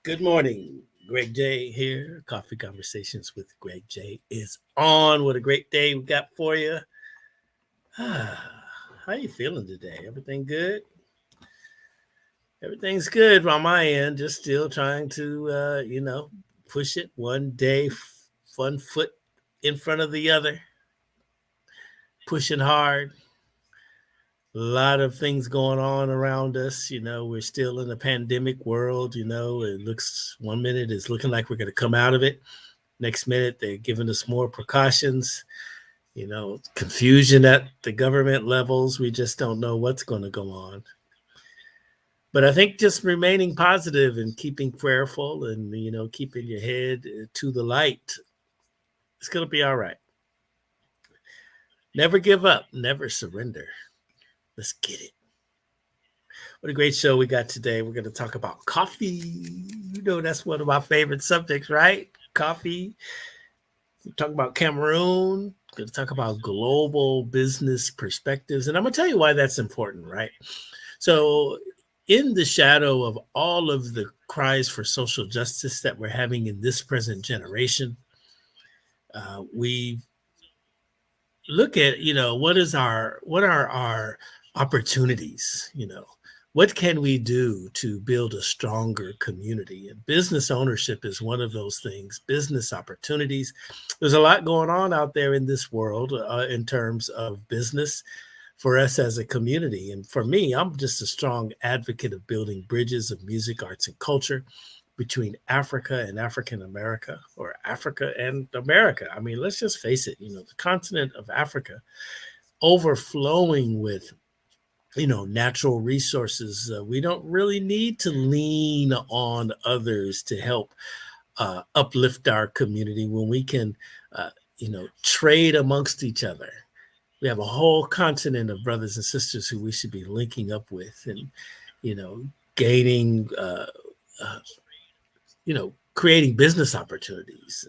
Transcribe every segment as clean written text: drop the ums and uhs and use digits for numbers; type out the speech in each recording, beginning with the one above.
Good morning. Greg J here. Coffee Conversations with Greg J is on. What a great day we got for you. How you feeling today? Everything good? Everything's good on my end. Just still trying to, push it one day, one foot in front of the other, pushing hard. A lot of things going on around us. We're still in a pandemic world. It looks 1 minute it's looking like we're going to come out of it. Next minute, they're giving us more precautions. Confusion at the government levels. We just don't know what's going to go on. But I think just remaining positive and keeping prayerful and, keeping your head to the light, it's going to be all right. Never give up. Never surrender. Let's get it. What a great show we got today. We're going to talk about coffee. That's one of my favorite subjects, right? Coffee. We're talking about Cameroon. We're going to talk about global business perspectives. And I'm going to tell you why that's important, right? So in the shadow of all of the cries for social justice that we're having in this present generation, we look at, what are our opportunities? What can we do to build a stronger community? And business ownership is one of those things, business opportunities. There's a lot going on out there in this world in terms of business for us as a community. And for me, I'm just a strong advocate of building bridges of music, arts, and culture between Africa and African America, or Africa and America. I mean, let's just face it, the continent of Africa overflowing with natural resources. We don't really need to lean on others to help uplift our community when we can, trade amongst each other. We have a whole continent of brothers and sisters who we should be linking up with and, gaining, creating business opportunities,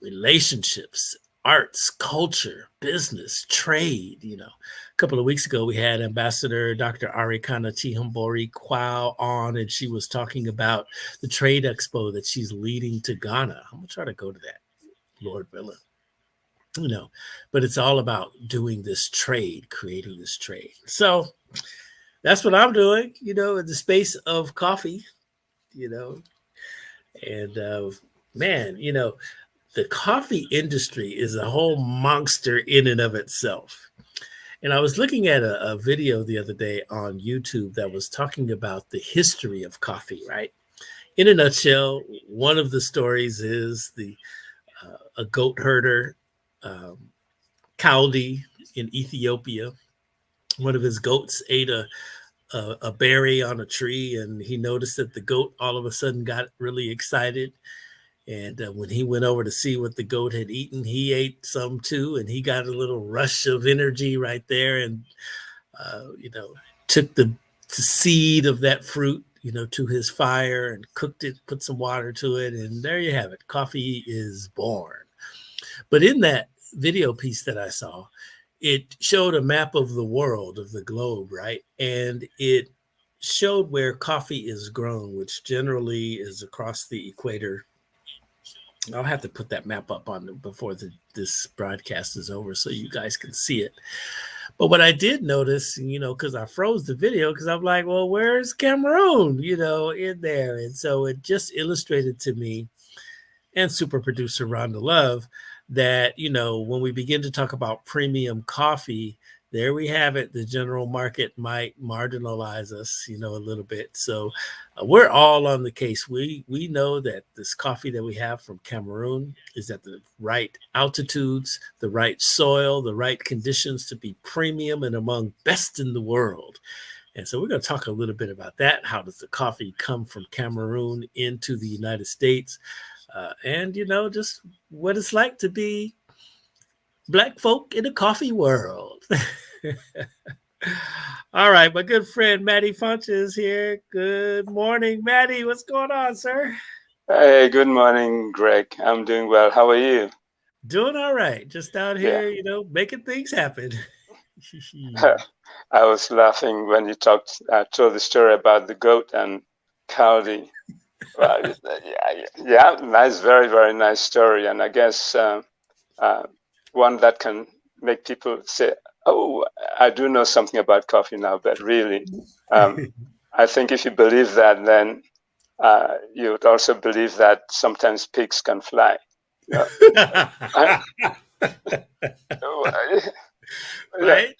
relationships, arts, culture, business, trade. A couple of weeks ago, we had Ambassador Dr. Arikana Chihumbori Kwao on, and she was talking about the trade expo that she's leading to Ghana. I'm going to try to go to that, Lord willing. But it's all about doing this trade, creating this trade. So that's what I'm doing, in the space of coffee, and man, the coffee industry is a whole monster in and of itself. And I was looking at a video the other day on YouTube that was talking about the history of coffee, right? In a nutshell, one of the stories is a goat herder, Kaldi in Ethiopia. One of his goats ate a berry on a tree, and he noticed that the goat all of a sudden got really excited. And when he went over to see what the goat had eaten, he ate some too, and he got a little rush of energy right there, and took the seed of that fruit, to his fire and cooked it, put some water to it, and there you have it. Coffee is born. But in that video piece that I saw, it showed a map of the world, of the globe, right? And it showed where coffee is grown, which generally is across the equator. I'll have to put that map up on before this broadcast is over so you guys can see it. But what I did notice, because I froze the video, because I'm like, well, where's Cameroon, in there? And so it just illustrated to me, and super producer Rhonda Love, that, when we begin to talk about premium coffee, there we have it. The general market might marginalize us, a little bit. So we're all on the case. We know that this coffee that we have from Cameroon is at the right altitudes, the right soil, the right conditions to be premium and among best in the world. And so we're going to talk a little bit about that. How does the coffee come from Cameroon into the United States? And, just what it's like to be Black folk in the coffee world. All right, my good friend Matti Foncha is here. Good morning, Matti. What's going on, sir? Hey, good morning, Greg. I'm doing well. How are you? Doing all right. Just out here, making things happen. I was laughing when you told the story about the goat and Caldi. Well, yeah, nice, very, very nice story, and I guess one that can make people say, "Oh, I do know something about coffee now." But really, um, I think if you believe that, then you would also believe that sometimes pigs can fly. Yeah, I, yeah, Right?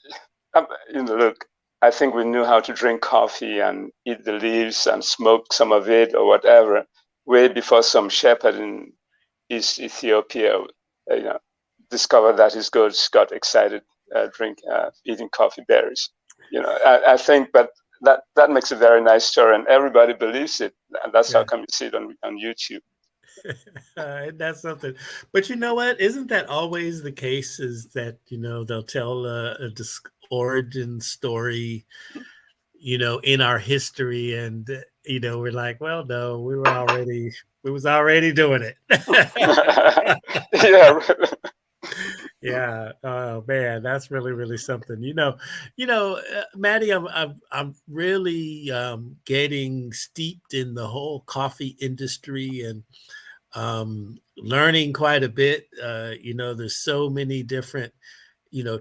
look, I think we knew how to drink coffee and eat the leaves and smoke some of it or whatever way before some shepherd in East Ethiopia, discovered that his goats got excited eating coffee berries. I think, but that makes a very nice story, and everybody believes it. And that's how Yeah. come you see it on YouTube. That's something. But you know what? Isn't that always the case? Is that, they'll tell a origin story, in our history, and we're like, well, no, we was already doing it. Yeah. Yeah. Oh man, that's really, really something. Maddie, I'm really getting steeped in the whole coffee industry and learning quite a bit. There's so many different,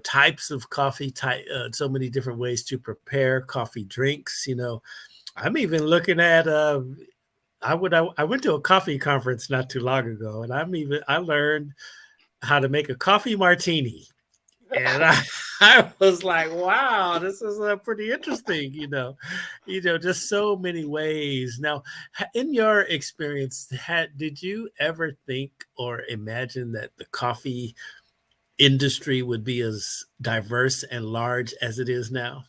types of coffee, so many different ways to prepare coffee drinks. I'm even looking at I went to a coffee conference not too long ago, and I learned how to make a coffee martini. And I was like, wow, this is pretty interesting, just so many ways. Now, in your experience, did you ever think or imagine that the coffee industry would be as diverse and large as it is now?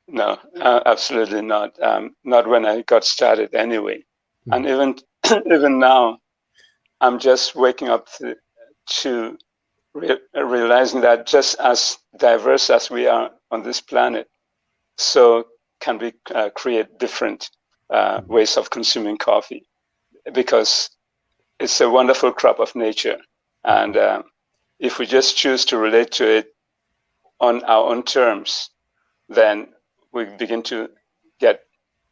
No, absolutely not. Not when I got started, anyway. And Mhm. even even now, I'm just waking up to realizing that just as diverse as we are on this planet, so can we create different Mhm. ways of consuming coffee, because it's a wonderful crop of nature. And if we just choose to relate to it on our own terms, then we begin to get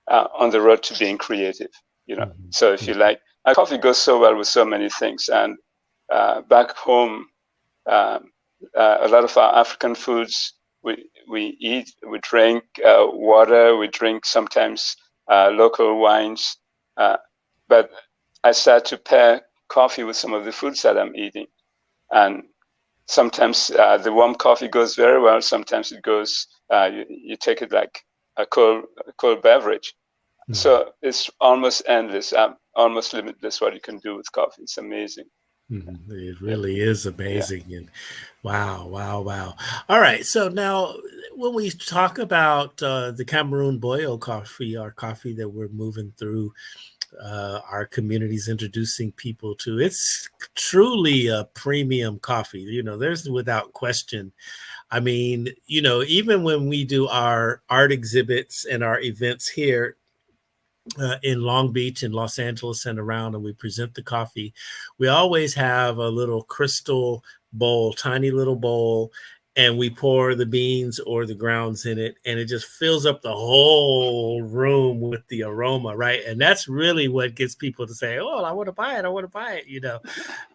on the road to being creative. Mhm. So if you Mhm. like, coffee goes so well with so many things. And back home, um, a lot of our African foods, we eat, we drink water, we drink sometimes local wines. Uh, but I start to pair coffee with some of the foods that I'm eating. And sometimes the warm coffee goes very well. Sometimes it goes, you take it like a cold beverage. Mhm. So it's almost endless, almost limitless what you can do with coffee. It's amazing. Mhm. It Yeah. really is Yeah. amazing. And wow, wow, wow. All right. So now, when we talk about the Cameroon Boyo coffee, our coffee that we're moving through our communities, introducing people to, it's truly a premium coffee. There's without question. I mean, even when we do our art exhibits and our events here, in Long Beach and Los Angeles and around, and we present the coffee, we always have a little crystal bowl, tiny little bowl, and we pour the beans or the grounds in it, and it just fills up the whole room with the aroma, right? And that's really what gets people to say, "Oh, I want to buy it. I want to buy it."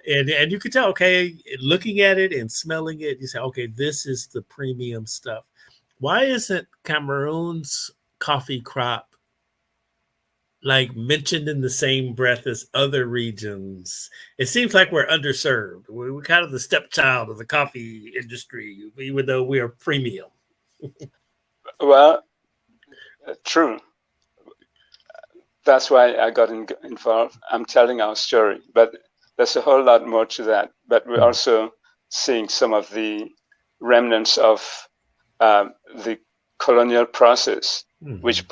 And you can tell, okay, looking at it and smelling it, you say, okay, this is the premium stuff. Why isn't Cameroon's coffee crop like mentioned in the same breath as other regions? It seems like we're underserved. We're kind of the stepchild of the coffee industry, even though we are premium. Well, true. That's why I got involved. I'm telling our story, but there's a whole lot more to that. But we're Mhm. also seeing some of the remnants of the colonial process, Mhm. which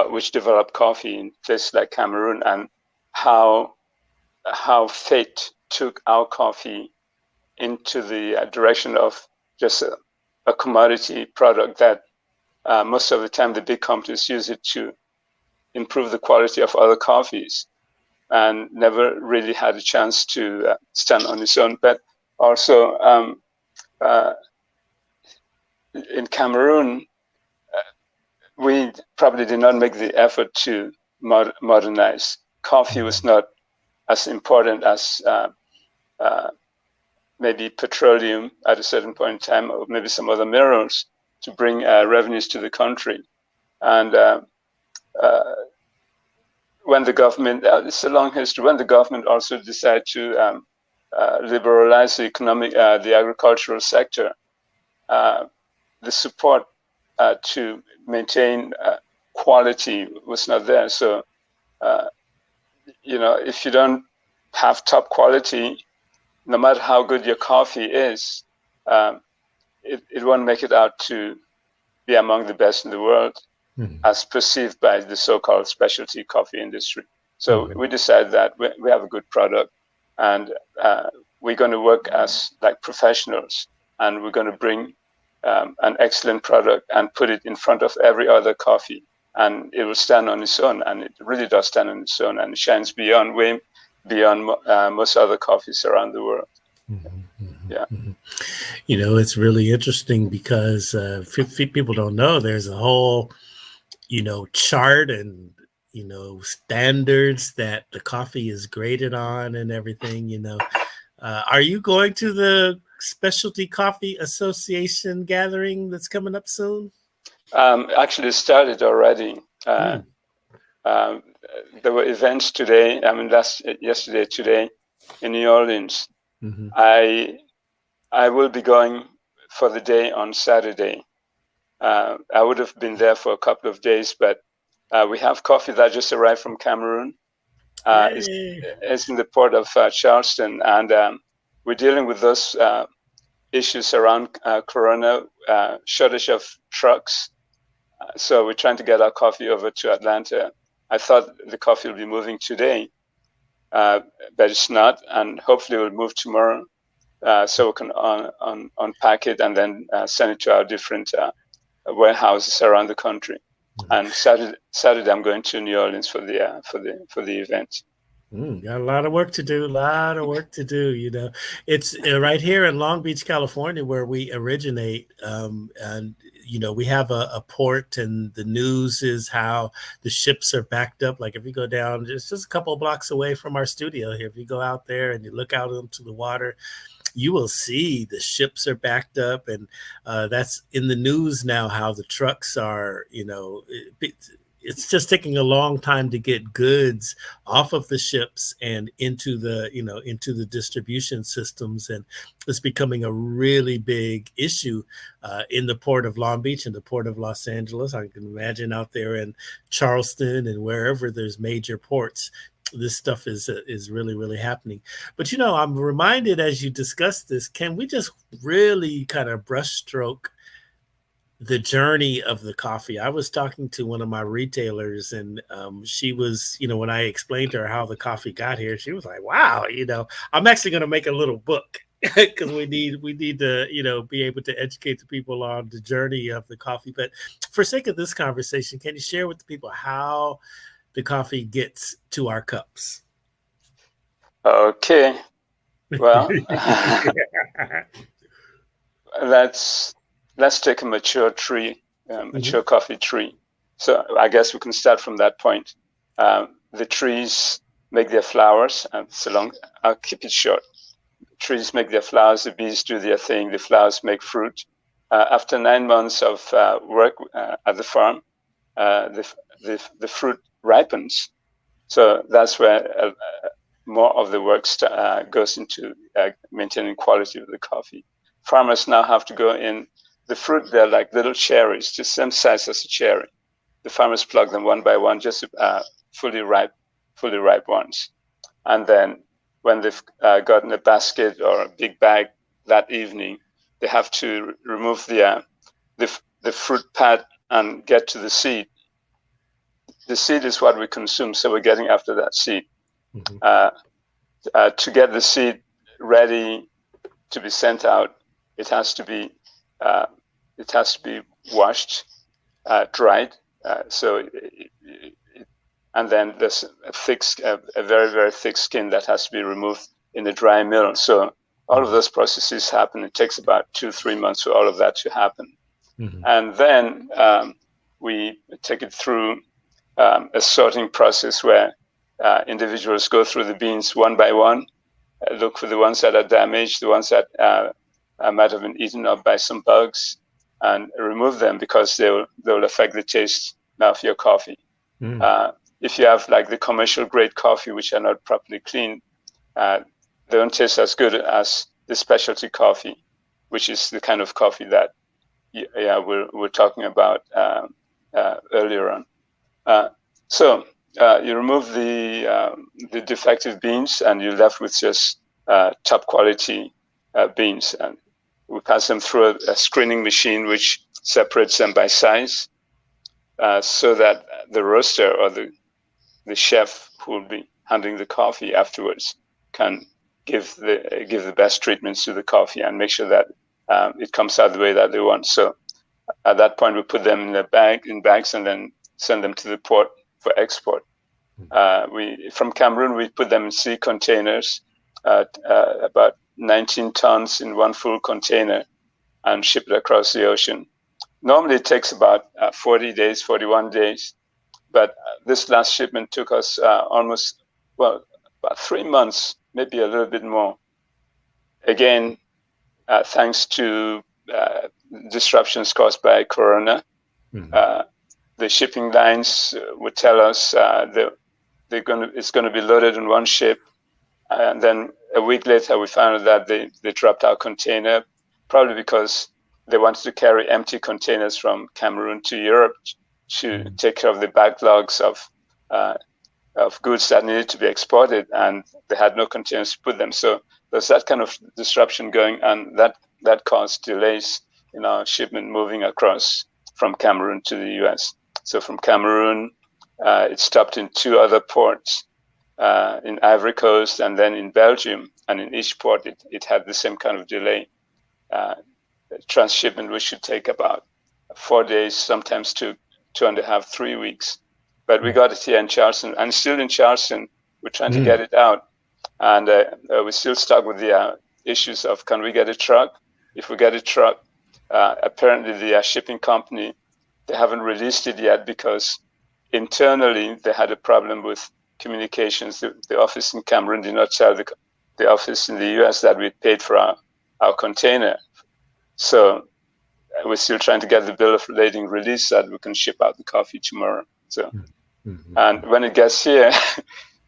which developed coffee in places like Cameroon, and how fate took our coffee into the direction of just a commodity product that most of the time the big companies use it to improve the quality of other coffees, and never really had a chance to stand on its own. But also uh, in Cameroon, we probably did not make the effort to modernized. Coffee was not as important as maybe petroleum at a certain point in time, or maybe some other minerals to bring revenues to the country. And when the government, it's a long history, when the government also decided to liberalize the the agricultural sector, the support to maintain quality was not there. So, if you don't have top quality, no matter how good your coffee is, it won't make it out to be among the best in the world, as perceived by the so-called specialty coffee industry. So we decided that we have a good product, and we're going to work as like professionals, and we're going to bring an excellent product and put it in front of every other coffee, and it will stand on its own, and it really does stand on its own, and it shines way beyond most other coffees around the world. Yeah. It's really interesting because people don't know there's a whole, chart and, standards that the coffee is graded on and everything, Are you going to the Specialty Coffee Association gathering that's coming up soon? Actually, it started already. There were events today. Yesterday, today, in New Orleans. I will be going for the day on Saturday. I would have been there for a couple of days, but we have coffee that just arrived from Cameroon. It's in the port of Charleston, and we're dealing with those issues around Corona, shortage of trucks. So we're trying to get our coffee over to Atlanta. I thought the coffee will be moving today, but it's not, and hopefully it will move tomorrow, so we can unpack it and then send it to our different warehouses around the country. And Saturday I'm going to New Orleans for the event. Got a lot of work to do. It's right here in Long Beach, California, where we originate. And, we have a port, and the news is how the ships are backed up. Like if you go down, just a couple of blocks away from our studio here, if you go out there and you look out into the water, you will see the ships are backed up. And that's in the news now, how the trucks are, it's just taking a long time to get goods off of the ships and into the distribution systems. And it's becoming a really big issue in the port of Long Beach and the port of Los Angeles. I can imagine out there in Charleston and wherever there's major ports, this stuff is really, really happening. But, I'm reminded as you discuss this, can we just really kind of brushstroke the journey of the coffee? I was talking to one of my retailers, and she was, when I explained to her how the coffee got here, she was like, wow, I'm actually going to make a little book because we need to, be able to educate the people on the journey of the coffee. But for sake of this conversation, can you share with the people how the coffee gets to our cups? Okay. Well, let's take a mature tree, mature coffee tree. So I guess we can start from that point. The trees make their flowers, and I'll keep it short. Trees make their flowers, the bees do their thing, the flowers make fruit. After 9 months of work at the farm, the fruit ripens. So that's where more of the work goes into maintaining quality of the coffee. Farmers now have to go in. The fruit, they're like little cherries, just same size as a cherry. The farmers pluck them one by one, just fully ripe ones. And then when they've gotten a basket or a big bag that evening, they have to remove the fruit pad and get to the seed. The seed is what we consume, so we're getting after that seed. To get the seed ready to be sent out, it has to be washed, dried. And then there's a very, very thick skin that has to be removed in the dry mill. So all of those processes happen. It takes about 2-3 months for all of that to happen. And then we take it through a sorting process where individuals go through the beans one by one, look for the ones that are damaged, the ones that might have been eaten up by some bugs, and remove them because they'll affect the taste of your coffee. If you have like the commercial grade coffee, which are not properly cleaned, they don't taste as good as the specialty coffee, which is the kind of coffee that we're talking about earlier on. So you remove the defective beans, and you're left with just top quality beans, and we pass them through a screening machine which separates them by size, so that the roaster or the chef who will be handling the coffee afterwards can give the best treatments to the coffee and make sure that it comes out the way that they want. So at that point, we put them in bags, and then send them to the port for export. From Cameroon, we put them in sea containers, about 19 tons in one full container, and ship it across the ocean. Normally, it takes about 41 days. But this last shipment took us about 3 months, maybe a little bit more. Again, thanks to disruptions caused by Corona. The shipping lines would tell us it's going to be loaded in one ship, and then a week later we found out that they dropped our container, probably because they wanted to carry empty containers from Cameroon to Europe to take care of the backlogs of goods that needed to be exported, and they had no containers to put them. So there's that kind of disruption going, and that caused delays in our shipment moving across from Cameroon to the US. So from Cameroon, it stopped in 2 other ports, in Ivory Coast and then in Belgium. And in each port, it had the same kind of delay. Transshipment, which should take about 4 days, sometimes 2.5, 3 weeks. But we got it here in Charleston, and still in Charleston, we're trying to get it out. And we're still stuck with the issues of, can we get a truck? If we get a truck, apparently the shipping company, they haven't released it yet because internally they had a problem with communications. The office in Cameroon did not tell the office in the US that we paid for our container. So we're still trying to get the bill of lading released so that we can ship out the coffee tomorrow. So, and when it gets here,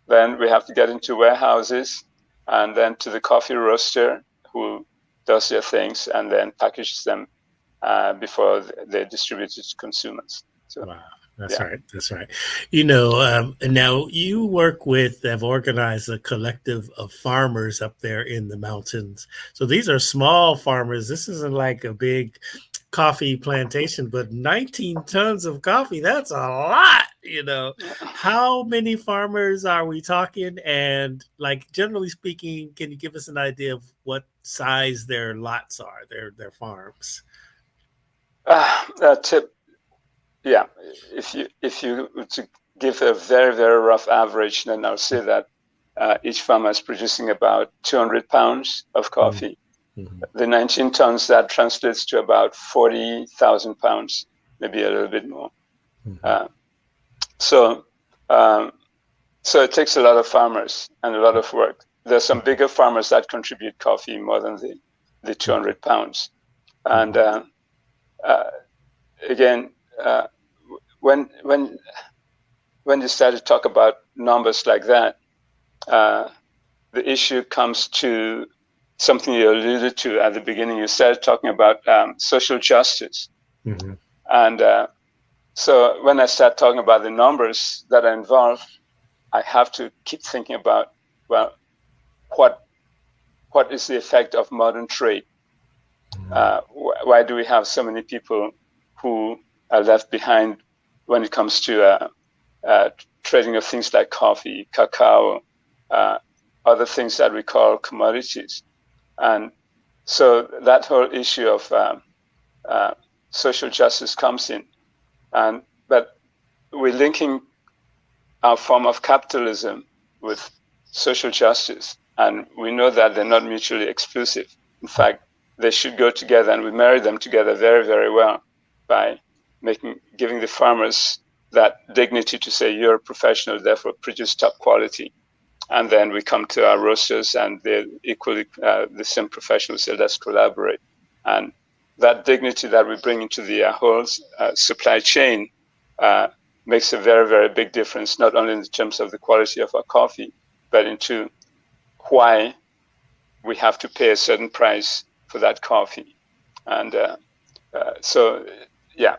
then we have to get into warehouses and then to the coffee roaster who does their things and then packages them before they're distributed to consumers. So, wow. That's right. That's right. Now you have organized a collective of farmers up there in the mountains. So these are small farmers. This isn't like a big coffee plantation, but 19 tons of coffee, that's a lot, How many farmers are we talking? And like, generally speaking, can you give us an idea of what size their lots are, their farms? Yeah, if you were to give a very, very rough average, then I'll say that each farmer is producing about 200 pounds of coffee. The 19 tons, that translates to about 40,000 pounds, maybe a little bit more. So it takes a lot of farmers and a lot of work. There's some bigger farmers that contribute coffee more than the 200 pounds. And again, when you start to talk about numbers like that, the issue comes to something you alluded to at the beginning. You started talking about social justice. And so when I start talking about the numbers that are involved, I have to keep thinking about, well, what is the effect of modern trade? Why do we have so many people who are left behind when it comes to trading of things like coffee, cacao, other things that we call commodities? And so that whole issue of social justice comes in. But we're linking our form of capitalism with social justice. And we know that they're not mutually exclusive. In fact, they should go together, and we marry them together very, very well by giving the farmers that dignity to say you're a professional, therefore produce top quality. And then we come to our roasters, and they're equally the same professionals say, let's collaborate. And that dignity that we bring into the whole supply chain makes a very, very big difference, not only in terms of the quality of our coffee, but into why we have to pay a certain price for that coffee. And so, yeah,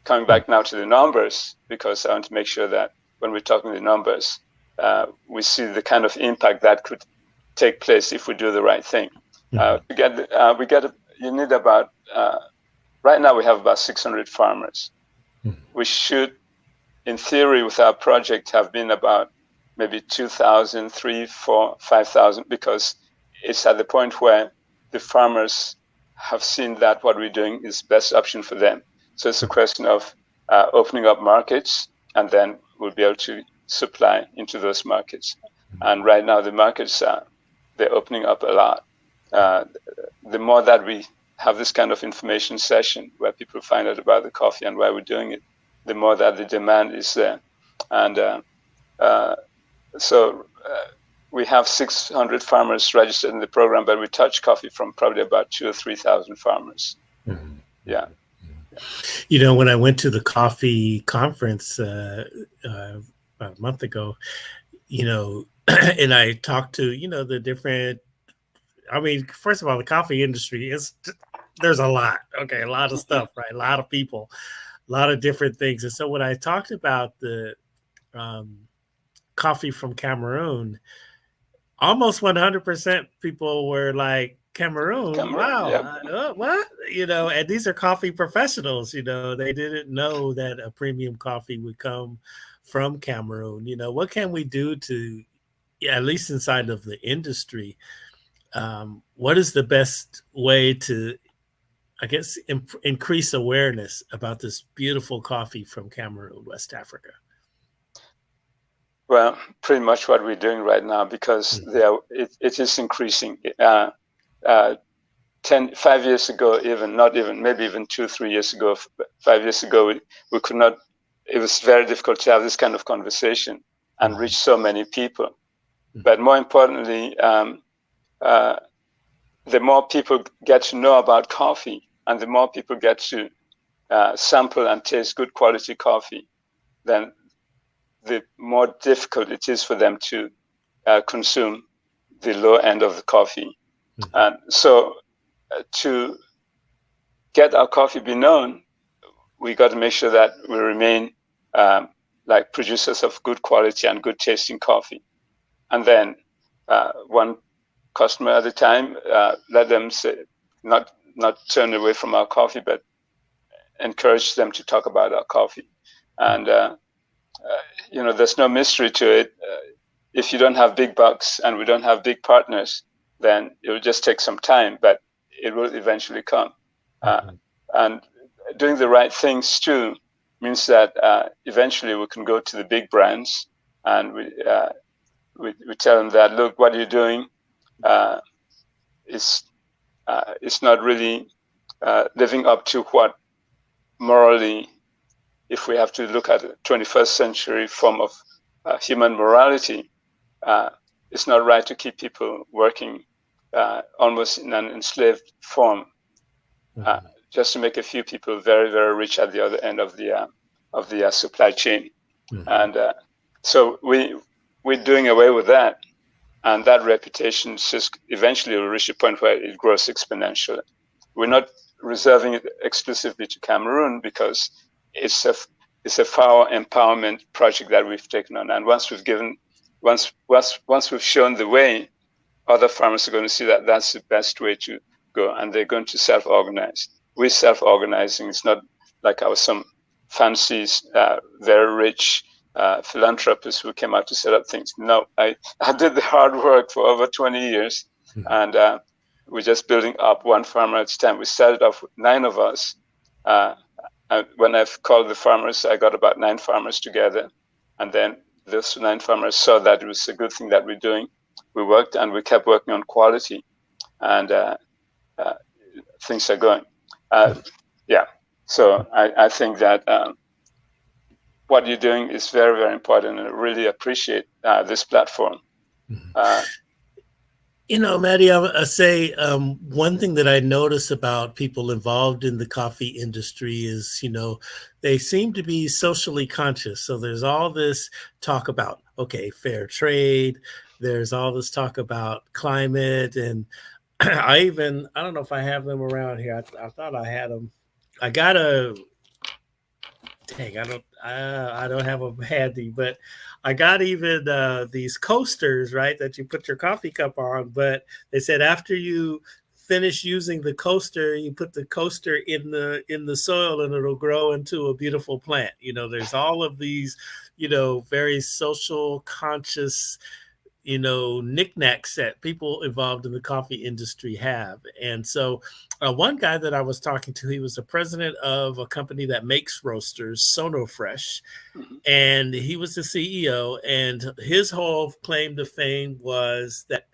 coming back now to the numbers, because I want to make sure that when we're talking the numbers, we see the kind of impact that could take place if we do the right thing. You need about, right now we have about 600 farmers. We should, in theory, with our project, have been about maybe 2,000, 3,000, 4,000, 5,000, because it's at the point where the farmers have seen that what we're doing is best option for them. So it's a question of opening up markets, and then we'll be able to supply into those markets. And right now the markets they're opening up a lot. The more that we have this kind of information session where people find out about the coffee and why we're doing it, the more that the demand is there. And so we have 600 farmers registered in the program, but we touch coffee from probably about 2,000 or 3,000 farmers. Mm-hmm. Yeah. You know, when I went to the coffee conference a month ago, you know, and I talked to, you know, the different, I mean, first of all, the coffee industry there's a lot, okay, a lot of stuff, right? A lot of people, a lot of different things. And so when I talked about the coffee from Cameroon, almost 100% people were like, Cameroon, wow, yeah. What? You know, and these are coffee professionals, you know, they didn't know that a premium coffee would come from Cameroon. You know, what can we do to, at least inside of the industry, what is the best way to, I guess, increase awareness about this beautiful coffee from Cameroon, West Africa? Well, pretty much what we're doing right now, because it is increasing. 5 years ago, maybe even 2-3 years ago, 5 years ago, we could not, it was very difficult to have this kind of conversation and reach so many people. But more importantly, the more people get to know about coffee, and the more people get to sample and taste good quality coffee, then the more difficult it is for them to consume the low end of the coffee. And so to get our coffee be known, we got to make sure that we remain like producers of good quality and good tasting coffee. And then one customer at a time, let them say, not turn away from our coffee, but encourage them to talk about our coffee. And you know, there's no mystery to it. If you don't have big bucks and we don't have big partners, then it will just take some time, but it will eventually come. And doing the right things too means that eventually we can go to the big brands and we tell them that, look, what you're doing is not really living up to what morally, if we have to look at a 21st century form of human morality, it's not right to keep people working almost in an enslaved form, just to make a few people very, very rich at the other end of the supply chain. And so we're doing away with that, and that reputation just eventually will reach a point where it grows exponentially. We're not reserving it exclusively to Cameroon, because it's a power empowerment project that we've taken on. And once we've shown the way, other farmers are going to see that that's the best way to go, and they're going to self-organize. We're self-organizing. It's not like some fancy, very rich philanthropists who came out to set up things. No, I did the hard work for over 20 years, and we're just building up one farmer at a time. We started off with 9 of us. When I've called the farmers, I got about 9 farmers together, and then those 9 farmers saw that it was a good thing that we're doing. We worked, and we kept working on quality, and things are going. Yeah. So I think that what you're doing is very, very important, and I really appreciate this platform. Mm-hmm. Matti, I say one thing that I notice about people involved in the coffee industry is, they seem to be socially conscious. So there's all this talk about, okay, fair trade. There's all this talk about climate. And I don't know if I have them around here. I thought I had them. I got a dang, I don't have them handy, but I got even these coasters, right, that you put your coffee cup on. But they said after you finish using the coaster, you put the coaster in the soil, and it'll grow into a beautiful plant. There's all of these, very social conscious knickknacks that people involved in the coffee industry have. And so one guy that I was talking to, he was the president of a company that makes roasters, SonoFresh, and he was the CEO, and his whole claim to fame was that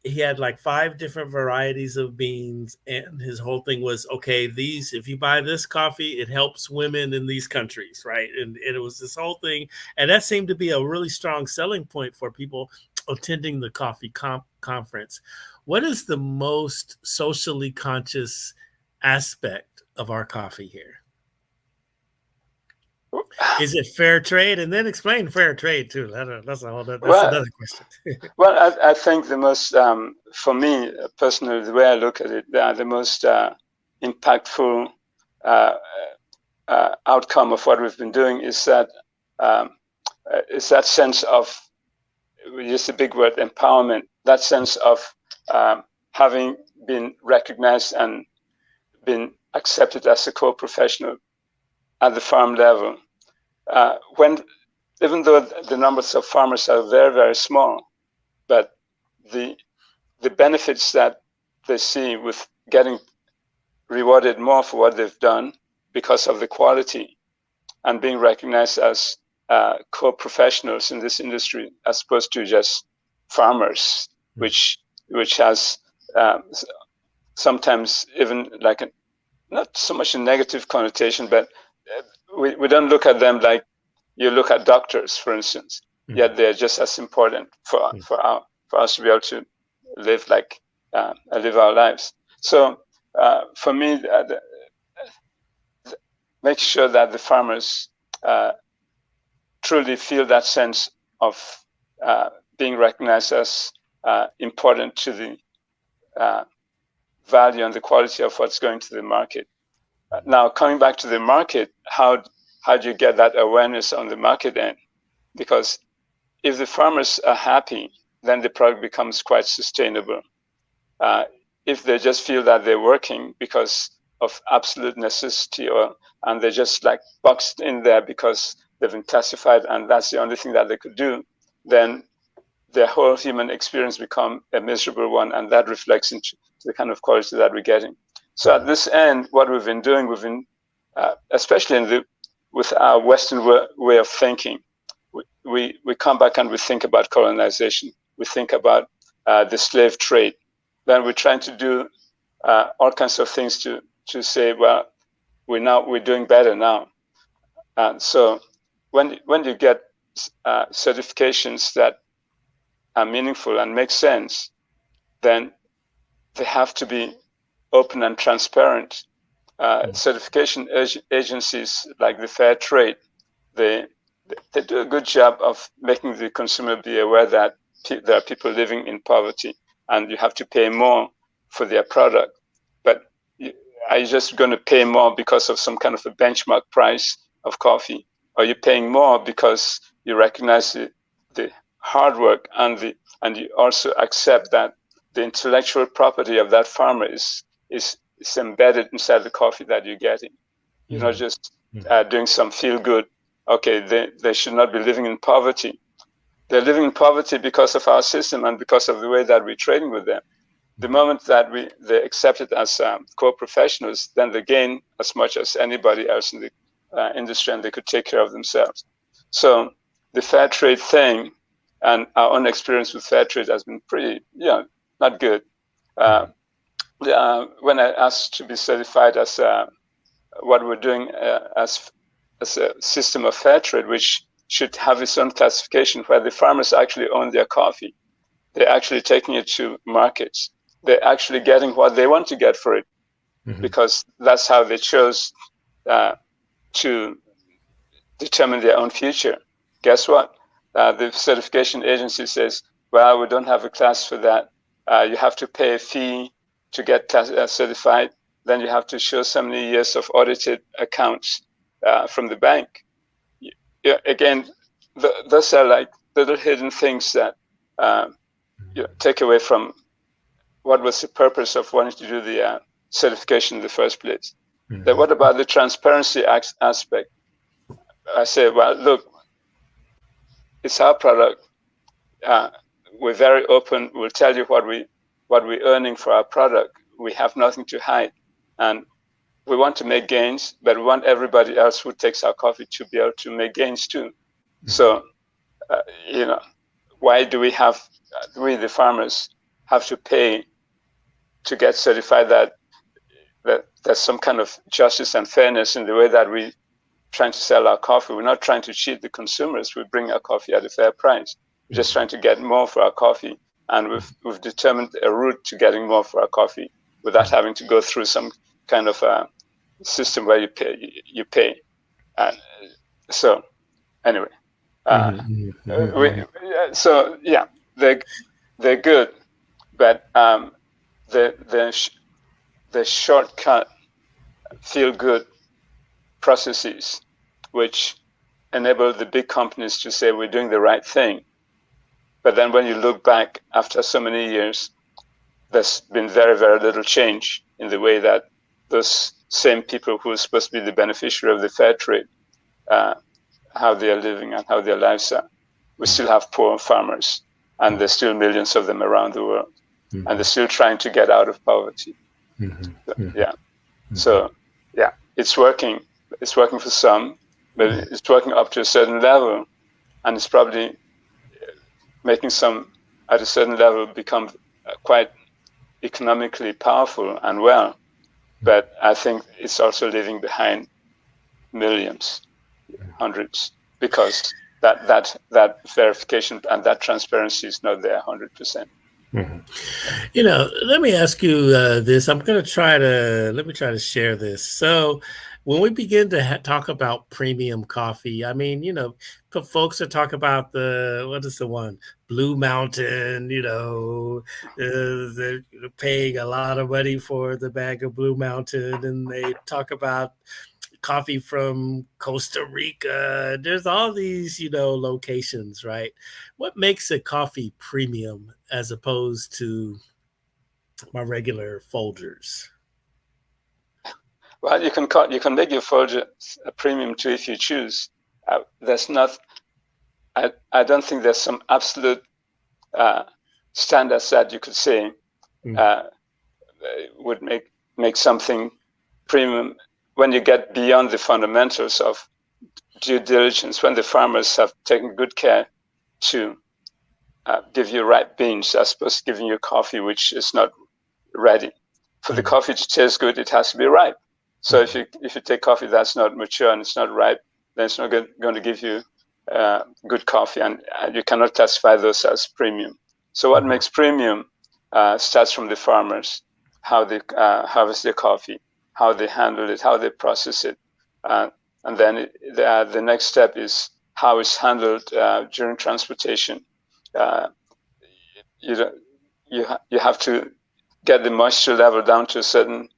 he had like 5 different varieties of beans, and his whole thing was, okay, if you buy this coffee, it helps women in these countries, right? And it was this whole thing, and that seemed to be a really strong selling point for people attending the coffee conference. What is the most socially conscious aspect of our coffee here? Is it fair trade? And then explain fair trade too. That's another question. Well, I think the most, for me personally, the way I look at it, the most impactful outcome of what we've been doing is that sense of, we use the big word, empowerment. That sense of having been recognized and been accepted as a co-professional at the farm level. Even though the numbers of farmers are very, very small, but the benefits that they see with getting rewarded more for what they've done because of the quality and being recognized as co-professionals in this industry, as opposed to just farmers, which has sometimes even like not so much a negative connotation, but we don't look at them like you look at doctors, for instance. Yet they're just as important for us to be able to live live our lives. So for me, make sure that the farmers truly feel that sense of being recognized as important to the value and the quality of what's going to the market. Now, coming back to the market, how do you get that awareness on the market end? Because if the farmers are happy, then the product becomes quite sustainable. If they just feel that they're working because of absolute necessity, and they're just like boxed in there because they've been classified and that's the only thing that they could do, then their whole human experience become a miserable one, and that reflects into the kind of quality that we're getting. So at this end, what we've been doing, especially with our Western way of thinking, we come back and we think about colonization. We think about the slave trade. Then we're trying to do all kinds of things to say, well, we're doing better now. And so when you get certifications that are meaningful and make sense, then they have to be open and transparent. Certification agencies like the Fair Trade, they do a good job of making the consumer be aware that there are people living in poverty and you have to pay more for their product. But are you just going to pay more because of some kind of a benchmark price of coffee? Or are you paying more because you recognize the hard work and you also accept that the intellectual property of that farmer is embedded inside the coffee that you're getting? You're not just doing some feel good. Okay, they should not be living in poverty. They're living in poverty because of our system and because of the way that we're trading with them. The moment that they accept it as co-professionals, then they gain as much as anybody else in the industry, and they could take care of themselves. So the fair trade thing and our own experience with fair trade has been pretty, not good. When I asked to be certified as what we're doing as as a system of fair trade, which should have its own classification where the farmers actually own their coffee. They're actually taking it to markets. They're actually getting what they want to get for it, because that's how they chose to determine their own future. Guess what? The certification agency says, well, we don't have a class for that. You have to pay a fee to get certified. Then you have to show so many years of audited accounts from the bank. Again, those are like little hidden things that take away from what was the purpose of wanting to do the certification in the first place. Then what about the transparency aspect? I say, well, look, it's our product. We're very open. We'll tell you what we're earning for our product. We have nothing to hide, and we want to make gains, but we want everybody else who takes our coffee to be able to make gains too. So, why do we the farmers have to pay to get certified that there's some kind of justice and fairness in the way that we trying to sell our coffee? We're not trying to cheat the consumers. We bring our coffee at a fair price. We're just trying to get more for our coffee, and we've determined a route to getting more for our coffee without having to go through some kind of system where you pay. And so anyway, they're good, but the shortcut feel good processes which enable the big companies to say we're doing the right thing. But then when you look back after so many years, there's been very, very little change in the way that those same people who are supposed to be the beneficiary of the fair trade, how they are living and how their lives are. We still have poor farmers, and there's still millions of them around the world, and they're still trying to get out of poverty. So it's working. It's working for some, but it's working up to a certain level, and it's probably making some at a certain level become quite economically powerful and well. But I think it's also leaving behind millions, hundreds, because that verification and that transparency is not there 100%. Let me ask you this. Let me try to share this. So when we begin to talk about premium coffee, I mean, folks are talking about what is the one? Blue Mountain, they're paying a lot of money for the bag of Blue Mountain, and they talk about coffee from Costa Rica. There's all these, locations, right? What makes a coffee premium as opposed to my regular Folgers? Well, you can make your Folger a premium too if you choose. There's not. I don't think there's some absolute standards that you could say would make something premium. When you get beyond the fundamentals of due diligence, when the farmers have taken good care to give you ripe beans as opposed to giving you coffee which is not ready. For the coffee to taste good, it has to be ripe. So if you take coffee that's not mature and it's not ripe, then it's not going to give you good coffee, and you cannot classify those as premium. So what makes premium starts from the farmers, how they harvest their coffee, how they handle it, how they process it, and then the next step is how it's handled during transportation. You have to get the moisture level down to a certain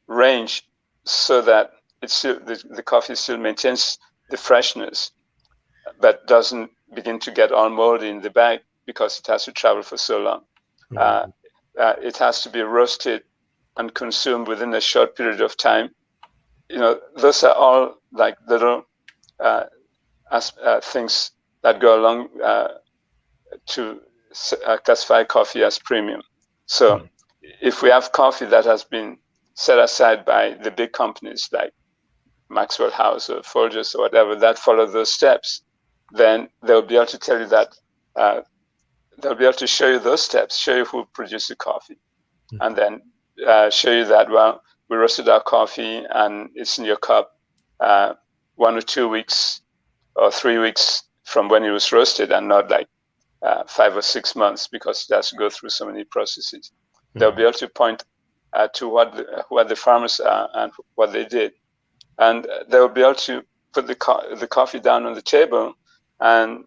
range so that the coffee still maintains the freshness, but doesn't begin to get all moldy in the bag because it has to travel for so long. It has to be roasted and consumed within a short period of time. Those are all like little things that go along to classify coffee as premium. So if we have coffee that has been set aside by the big companies like Maxwell House or Folgers or whatever that follow those steps, then they'll be able to tell you that they'll be able to show you those steps, show you who produced the coffee, and then show you that, well, we roasted our coffee and it's in your cup. 1 or 2 weeks or 3 weeks from when it was roasted, and not like 5 or 6 months, because it has to go through so many processes. They'll be able to point to what the farmers are and what they did, and they'll be able to put the coffee down on the table, and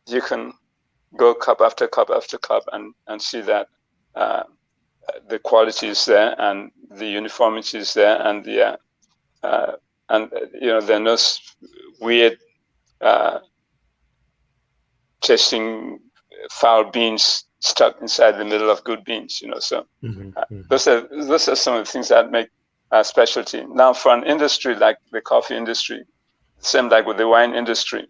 you can go cup after cup after cup and see that the quality is there and the uniformity is there, and there are no weird tasting foul beans stuck inside the middle of good beans. So those are some of the things that make specialty. Now, for an industry like the coffee industry, same like with the wine industry,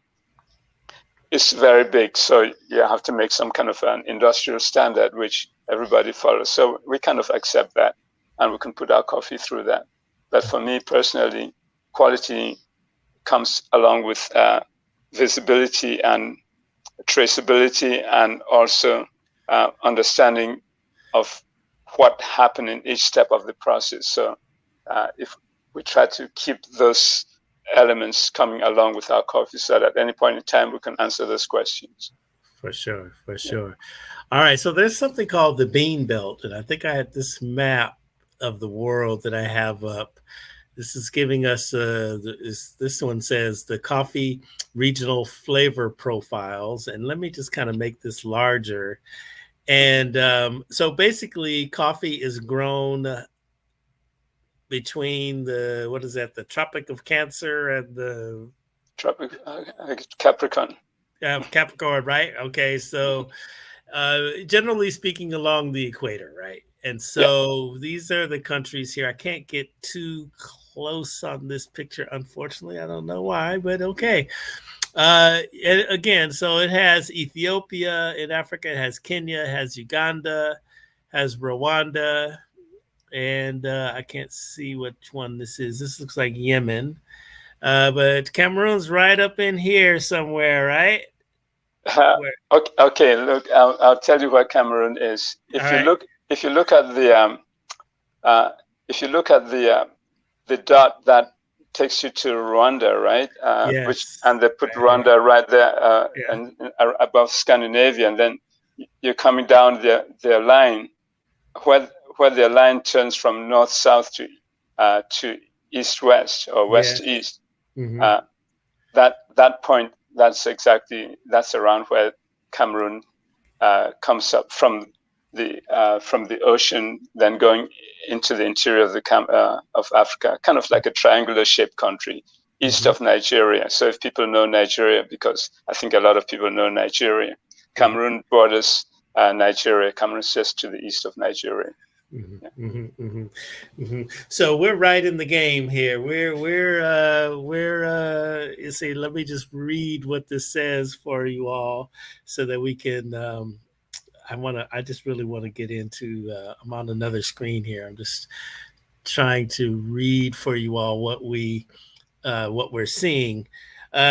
it's very big, so you have to make some kind of an industrial standard which everybody follows. So we kind of accept that, and we can put our coffee through that. But for me personally, quality comes along with visibility and traceability, and also understanding of what happened in each step of the process. So if we try to keep those elements coming along with our coffee, so that at any point in time we can answer those questions. For sure. All right, so there's something called the bean belt, and I think I had this map of the world that I have up. This is giving us this one says the coffee regional flavor profiles, and let me just kind of make this larger. And so basically coffee is grown between the Tropic of Cancer and the Tropic Capricorn. Capricorn, right? Okay, so generally speaking, along the equator, right? And so these are the countries here. I can't get too close on this picture, unfortunately. I don't know why, but okay. And again, so it has Ethiopia in Africa, it has Kenya, it has Uganda, has Rwanda, and I can't see which one this is. This looks like Yemen, but Cameroon's right up in here somewhere, right? Okay. Look, I'll tell you where Cameroon is. If you look at the dot that takes you to Rwanda, right? Yes. And they put Rwanda right there and above Scandinavia, and then you're coming down their line, where their line turns from north south to east west or west east. That point, that's around where Cameroon comes up from the ocean, then going into the interior of Africa, kind of like a triangular shaped country east of Nigeria. So if people know Nigeria, because I think a lot of people know Nigeria, Cameroon borders Nigeria. Cameroon's just to the east of Nigeria. So we're right in the game here. You see, let me just read what this says for you all, so that we can. I just really want to get into. I'm on another screen here. I'm just trying to read for you all what we're seeing.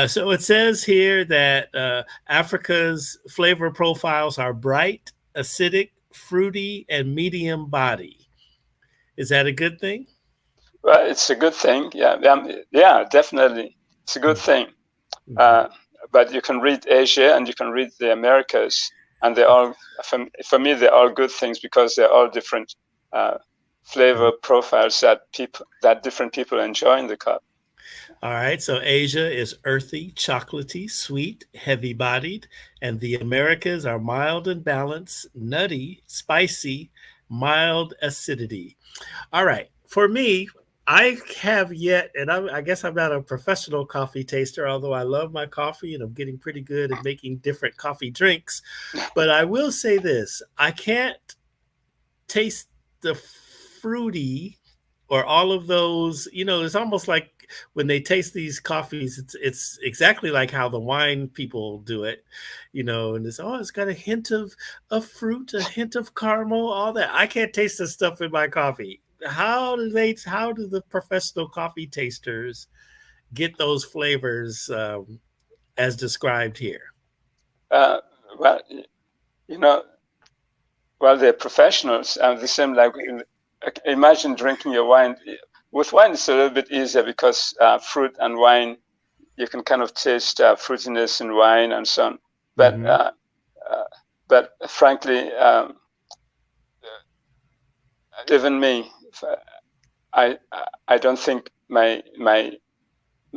So it says here that Africa's flavor profiles are bright, acidic, fruity, and medium body. Is that a good thing? Well, it's a good thing. Yeah, definitely. It's a good thing. But you can read Asia and you can read the Americas, and they're all, for me, they're all good things, because they're all different flavor profiles that different people enjoy in the cup. All right, so Asia is earthy, chocolatey, sweet, heavy-bodied, and the Americas are mild and balanced, nutty, spicy, mild acidity. All right, for me, I have yet, and I guess I'm not a professional coffee taster, although I love my coffee and I'm getting pretty good at making different coffee drinks. But I will say this, I can't taste the fruity or all of those, it's almost like when they taste these coffees, it's exactly like how the wine people do it, and it's got a hint of fruit, a hint of caramel, all that. I can't taste the stuff in my coffee. How do the professional coffee tasters get those flavors as described here? Well, they're professionals, and the same like imagine drinking your wine. with wine, it's a little bit easier because fruit and wine, you can kind of taste fruitiness in wine and so on. But but frankly, even me, I don't think my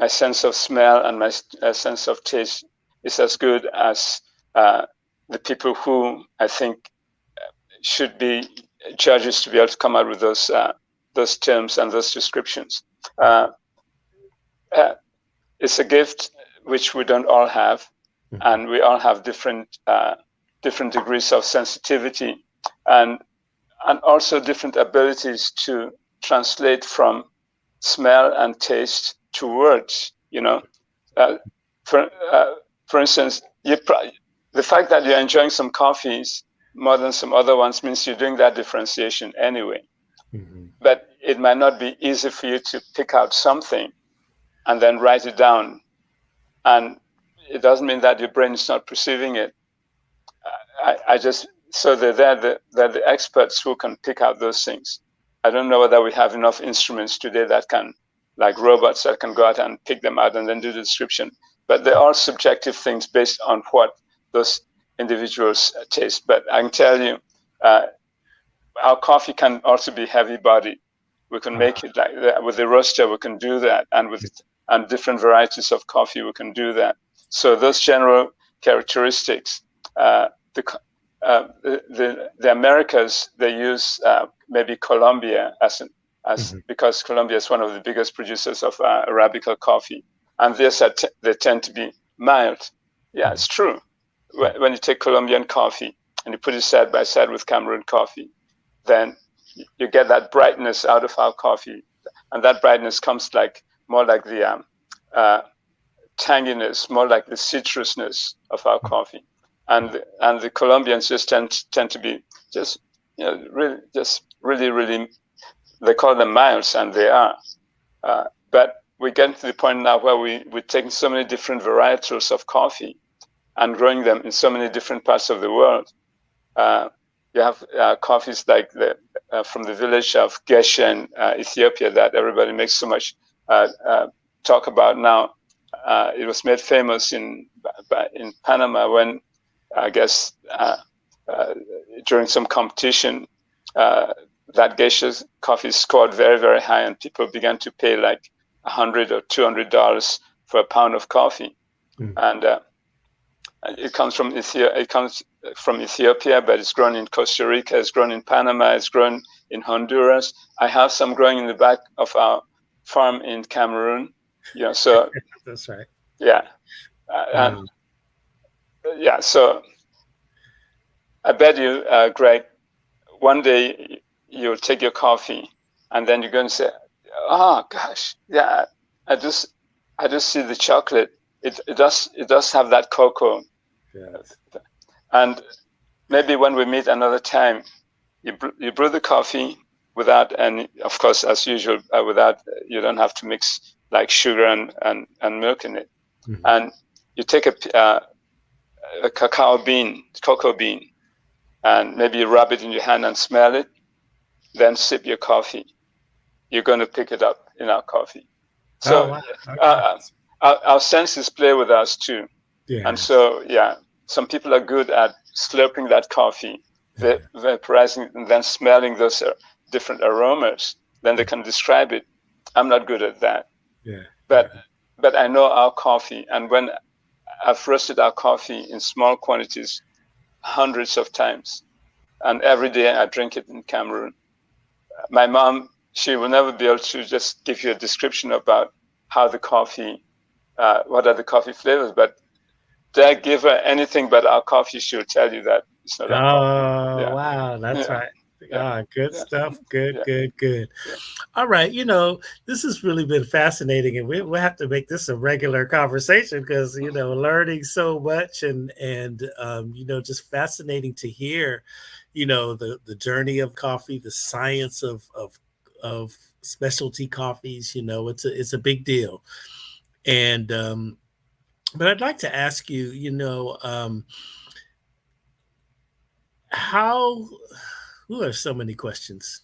sense of smell and my sense of taste is as good as the people who I think should be judges to be able to come out with those terms and those descriptions. It's a gift which we don't all have, and we all have different degrees of sensitivity and also different abilities to translate from smell and taste to words. For instance, the fact that you're enjoying some coffees more than some other ones means you're doing that differentiation anyway. But it might not be easy for you to pick out something and then write it down. And it doesn't mean that your brain is not perceiving it. So they're the experts who can pick out those things. I don't know whether we have enough instruments today that can, like robots, that can go out and pick them out and then do the description. But they're all subjective things based on what those individuals taste. But I can tell you, our coffee can also be heavy-bodied. We can make it like that. With the roaster, we can do that. And different varieties of coffee, we can do that. So those general characteristics, the Americas, they use maybe Colombia because Colombia is one of the biggest producers of Arabica coffee, and they tend to be mild. Yeah, it's true. When you take Colombian coffee and you put it side by side with Cameroon coffee, then you get that brightness out of our coffee, and that brightness comes more like the tanginess, more like the citrusness of our coffee. And the Colombians just tend to be really, they call them milds, and they are. But we're getting to the point now where we're taking so many different varietals of coffee and growing them in so many different parts of the world. You have coffees like from the village of Geshen, Ethiopia, that everybody makes so much talk about now. It was made famous in Panama when, I guess, during some competition, that geisha coffee scored very, very high, and people began to pay like $100 or $200 for a pound of coffee. And it comes from Ethiopia, but it's grown in Costa Rica, it's grown in Panama, it's grown in Honduras. I have some growing in the back of our farm in Cameroon. So that's right. Yeah. So I bet you, Greg, one day you'll take your coffee and then you're going to say, "Oh gosh, yeah, I just see the chocolate. It does have that cocoa." Yes. And maybe when we meet another time, you brew the coffee without any, of course, as usual, you don't have to mix like sugar and milk in it. And you take a cocoa bean, and maybe you rub it in your hand and smell it, then sip your coffee. You're going to pick it up in our coffee. So our senses play with us too. Yeah. And so, some people are good at slurping that coffee, vaporizing it, and then smelling those different aromas. Then they can describe it. I'm not good at that. Yeah. But I know our coffee, and when I've roasted our coffee in small quantities hundreds of times, and every day I drink it in Cameroon. My mom, she will never be able to just give you a description about how the coffee, what are the coffee flavors, but dare give her anything but our coffee, she'll tell you that it's not our coffee. Yeah. Wow, that's right. Good stuff. Good. Yeah. All right. This has really been fascinating, and we'll have to make this a regular conversation because, learning so much and just fascinating to hear, the journey of coffee, the science of specialty coffees. It's a big deal. And, but I'd like to ask you, how, there's so many questions.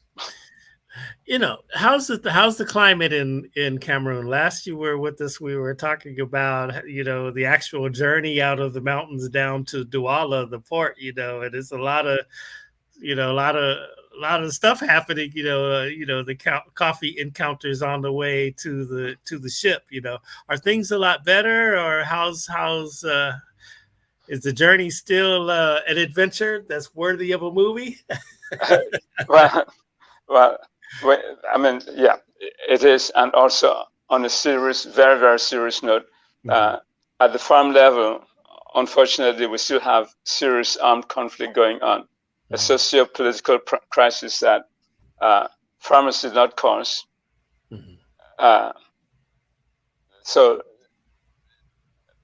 How's the climate in Cameroon? Last you were with us, we were talking about the actual journey out of the mountains down to Douala, the port. And it's a lot of you know a lot of a lot of stuff happening. The coffee encounters on the way to the ship. Are things a lot better, or how's is the journey still an adventure that's worthy of a movie? well, well, I mean, yeah, it is, and also on a serious, very, very serious note, Mhm. at the farm level, unfortunately, we still have serious armed conflict going on, a Mhm. socio-political crisis that farmers did not cause. Mhm. Uh, so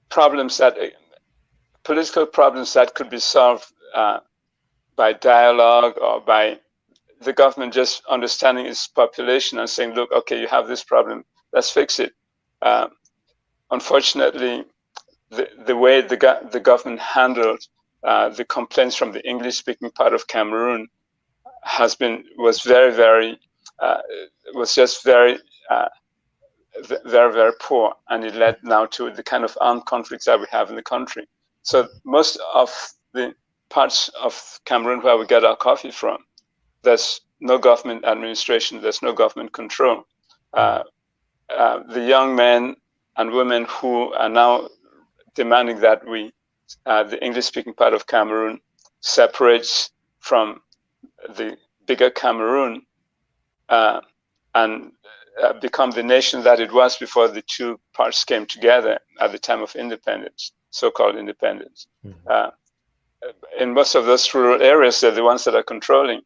problems that political problems that could be solved by dialogue or by the government just understanding its population and saying, look, okay, you have this problem, let's fix it. Um, Unfortunately, the way the government handled the complaints from the English-speaking part of Cameroon was very, very, uh, was just very, very, very poor, and it led now to the kind of armed conflicts that we have in the country. So most of the parts of Cameroon where we get our coffee from, there's no government administration, there's no government control. Mhm. The young men and women who are now demanding that the English-speaking part of Cameroon separates from the bigger Cameroon uh, and become the nation that it was before the two parts came together at the time of independence, so-called independence. Mhm. Uh, in most of those rural areas, they're the ones that are controlling.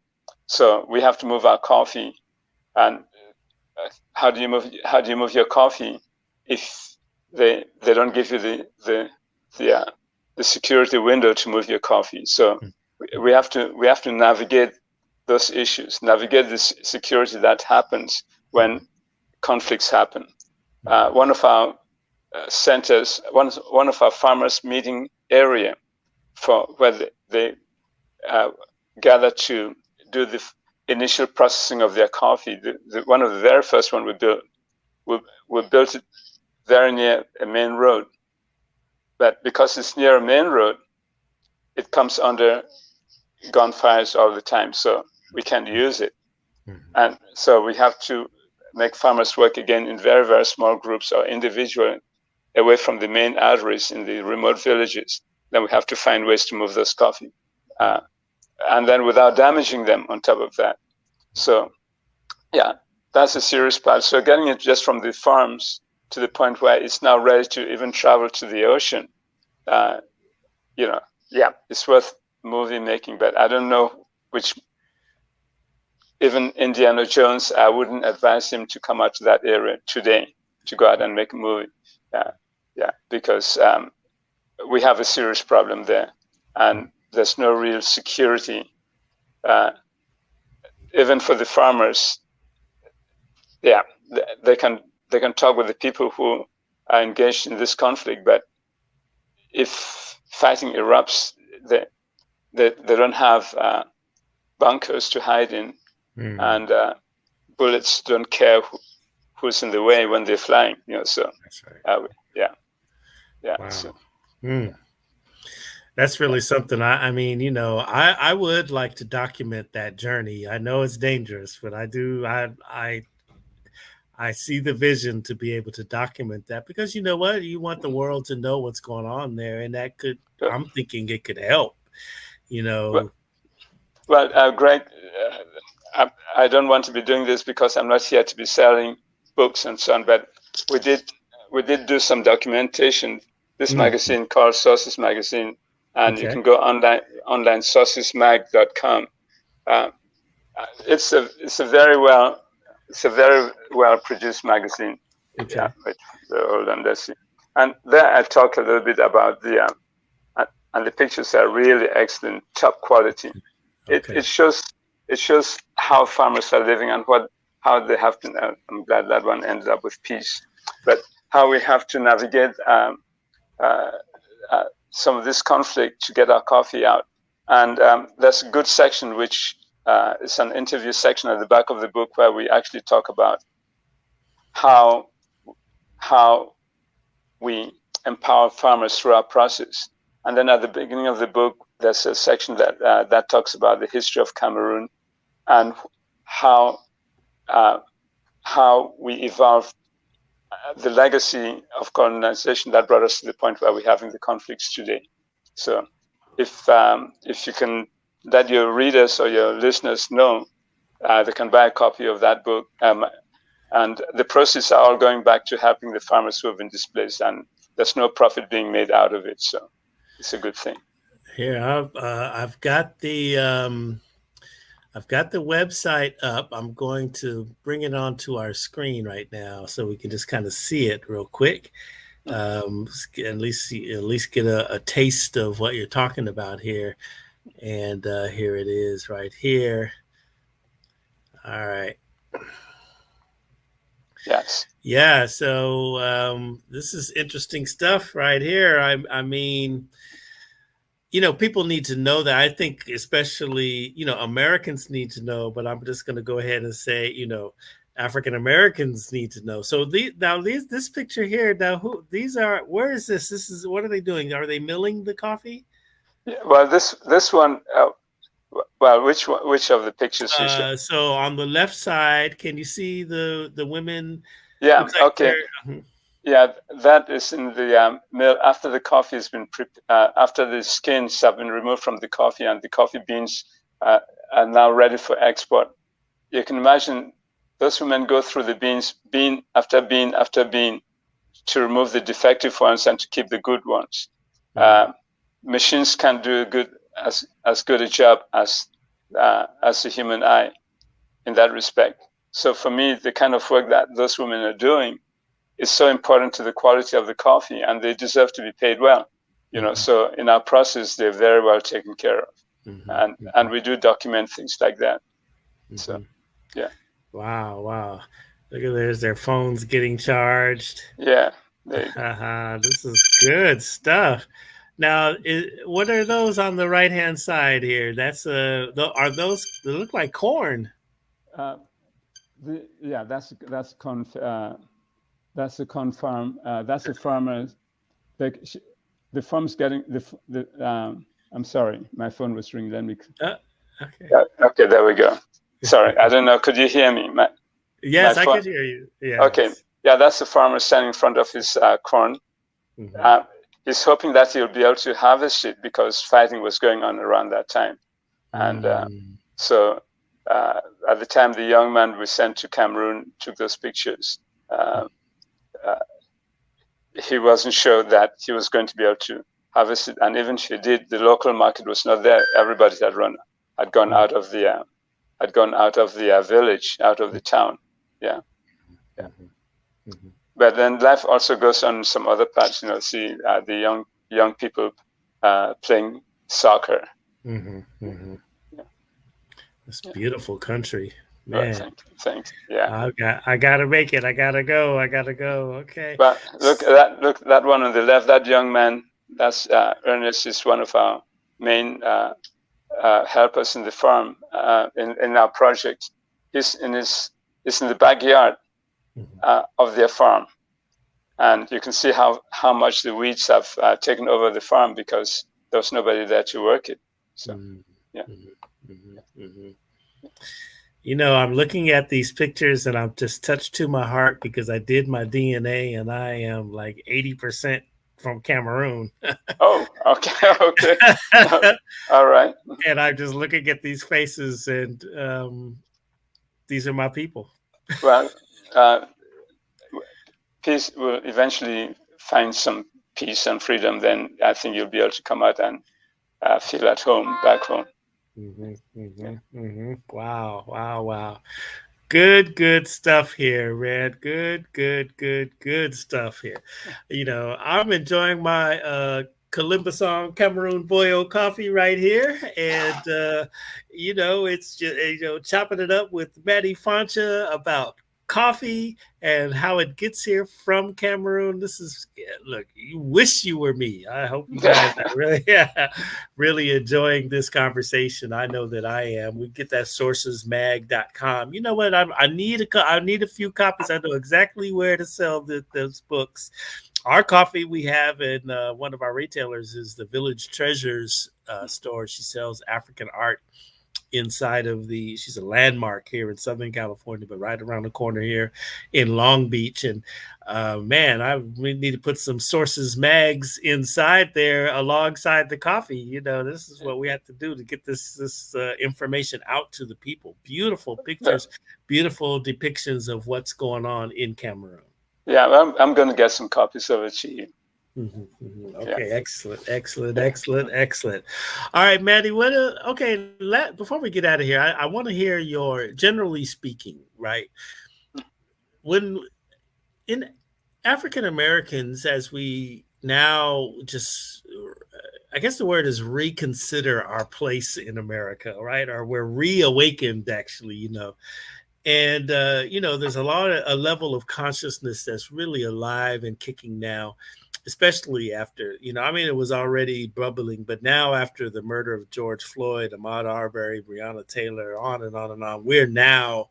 So we have to move our coffee. And how do you move your coffee if they don't give you the security window to move your coffee? So we have to navigate those issues, navigate the security that happens when Mhm. conflicts happen. Mhm. One of our centers, one of our farmers' meeting area for where they uh, gather to do the initial processing of their coffee. One of the very first one we, we built it very near a main road, but because it's near a main road, it comes under gunfires all the time, so we can't use it. Mhm. And so we have to make farmers work again in very, very small groups or individually away from the main arteries in the remote villages. Then we have to find ways to move those coffee. Uh, and then without damaging them on top of that. So, yeah, that's a serious part. So, getting it just from the farms to the point where it's now ready to even travel to the ocean, uh, you know, yeah, it's worth movie making. But I don't know which, even Indiana Jones, I wouldn't advise him to come out to that area today to go out and make a movie. Yeah, yeah, because we have a serious problem there, and there's no real security, uh, even for the farmers. Yeah, they can talk with the people who are engaged in this conflict, but if fighting erupts, they don't have bunkers to hide in, Mhm. and bullets don't care who's in the way when they're flying. So That's right. yeah, yeah, Wow. so Mm. That's yeah. really something. I mean, I would like to document that journey. I know it's dangerous, but I do. I see the vision to be able to document that because you know what? You want the world to know what's going on there, and that could. But, I'm thinking it could help. You but, know. well, Greg, I don't want to be doing this because I'm not here to be selling books and so on. But we did we did do some documentation. This Mm, magazine called Sources Magazine, and you okay. can go online sourcesmag.com. Uh, it's a very well produced magazine. Yeah, Okay. wait, hold on, let's see. And there I talk a little bit about and the pictures are really excellent, top quality. It Okay. it shows it shows how farmers are living and how they have to. I'm glad that one ended up with peace, but how we have to navigate uh, some of this conflict to get our coffee out. And there's a good section which it's an interview section at the back of the book where we actually talk about how we empower farmers through our process. And then at the beginning of the book, there's a section that talks about the history of Cameroon and how we evolved the legacy of colonization that brought us to the point where we're having the conflicts today. So if you can let your readers or your listeners know, they can buy a copy of that book. And the proceeds are all going back to helping the farmers who have been displaced, and there's no profit being made out of it. So it's a good thing. Here, I've got the website up. I'm going to bring it onto our screen right now so we can just kind of see it real quick. At least get a taste of what you're talking about here. And here it is right here. All right. Yes. Yeah. So this is interesting stuff right here. I mean, people need to know that. I think especially, Americans need to know, but I'm just going to go ahead and say, African Americans need to know. So this picture here, where is this? What are they doing? Are they milling the coffee? Yeah, well, this one, which of the pictures? So on the left side, can you see the women? Yeah. Okay. Yeah, that is in the mill after the coffee has been after the skins have been removed from the coffee and the coffee beans are now ready for export. You can imagine those women go through the bean after bean after bean to remove the defective ones and to keep the good ones. Machines can do as good a job as the human eye in that respect. So for me, the kind of work that those women are doing is so important to the quality of the coffee, and they deserve to be paid well. So in our process, they're very well taken care of, and we do document things like that. So, yeah. Wow! Look at there's their phones getting charged. Yeah. This is good stuff. Now, what are those on the right hand side here? That's are those? They look like corn. That's corn. That's a corn farm. That's a farmer. The farm's getting the. I'm sorry, my phone was ringing. Let me. Okay. Okay, there we go. Sorry, I don't know. Could you hear me? Yes, I could hear you. Yeah. Okay. Yeah, that's the farmer standing in front of his corn. He's hoping that he'll be able to harvest it because fighting was going on around that time, and so at the time the young man we sent to Cameroon took those pictures. He wasn't sure that he was going to be able to harvest it, and even if he did, the local market was not there. Everybody had gone out of the village, out of the town. Yeah. But then life also goes on some other parts. See the young people playing soccer. This beautiful country. Man, thanks. Yeah, I gotta make it. I gotta go. Okay. But look that one on the left. That young man. That's Ernest. Is one of our main helpers in the farm in our project. He's in the backyard of their farm, and you can see how much the weeds have taken over the farm because there was nobody there to work it. So yeah. I'm looking at these pictures and I'm just touched to my heart because I did my DNA and I am like 80% from Cameroon. Oh, okay. All right. And I'm just looking at these faces and these are my people. Well, peace will eventually find some peace and freedom. Then I think you'll be able to come out and feel at home back home. Wow. Good stuff here, Red. Good stuff here. I'm enjoying my Kalimba Cameroon Boyo coffee right here. And, it's just, chopping it up with Matti Foncha about coffee and how it gets here from Cameroon. This is, look, you wish you were me. I hope you guys are really, really enjoying this conversation. I know that I am. We get that sourcesmag.com. You know what? I need a few copies. I know exactly where to sell those books. Our coffee we have in one of our retailers is the Village Treasures store. She sells African art inside of she's a landmark here in Southern California, but right around the corner here in Long Beach. And man, we need to put some Sources Mags inside there alongside the coffee. You know, this is what we have to do to get this information out to the people. Beautiful pictures, beautiful depictions of what's going on in Cameroon. Yeah, I'm going to get some copies of it to you. Okay, excellent. All right, Matti. Before we get out of here, I want to hear your, generally speaking, right? When in African Americans, as we now just, I guess the word is reconsider our place in America, right? Or we're reawakened, actually, you know. And there's a level of consciousness that's really alive and kicking now, especially after, it was already bubbling, but now after the murder of George Floyd, Ahmaud Arbery, Breonna Taylor, on and on and on, we're now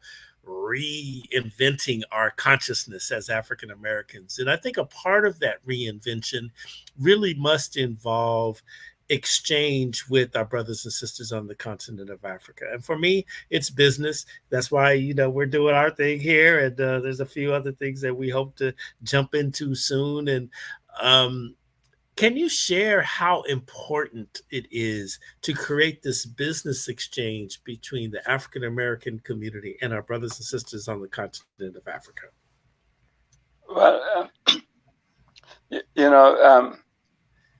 reinventing our consciousness as African Americans. And I think a part of that reinvention really must involve exchange with our brothers and sisters on the continent of Africa. And for me, it's business. That's why, we're doing our thing here. And there's a few other things that we hope to jump into soon. And can you share how important it is to create this business exchange between the African American community and our brothers and sisters on the continent of Africa? Well,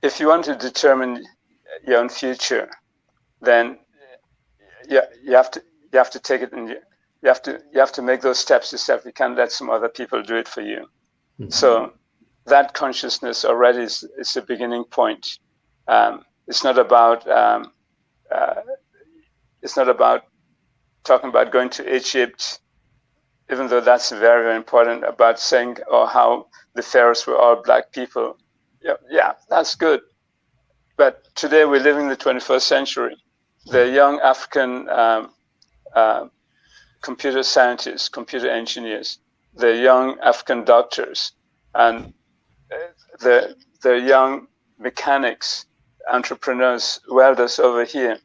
if you want to determine your own future, then you have to take it, and you have to make those steps yourself. You can't let some other people do it for you. Mm-hmm. So that consciousness already is a beginning point. It's not about talking about going to Egypt, even though that's very, very important, about saying how the pharaohs were all black people. Yeah, that's good. But today we live in the 21st century. The young African computer scientists, computer engineers, the young African doctors, and the young mechanics, entrepreneurs, welders over here,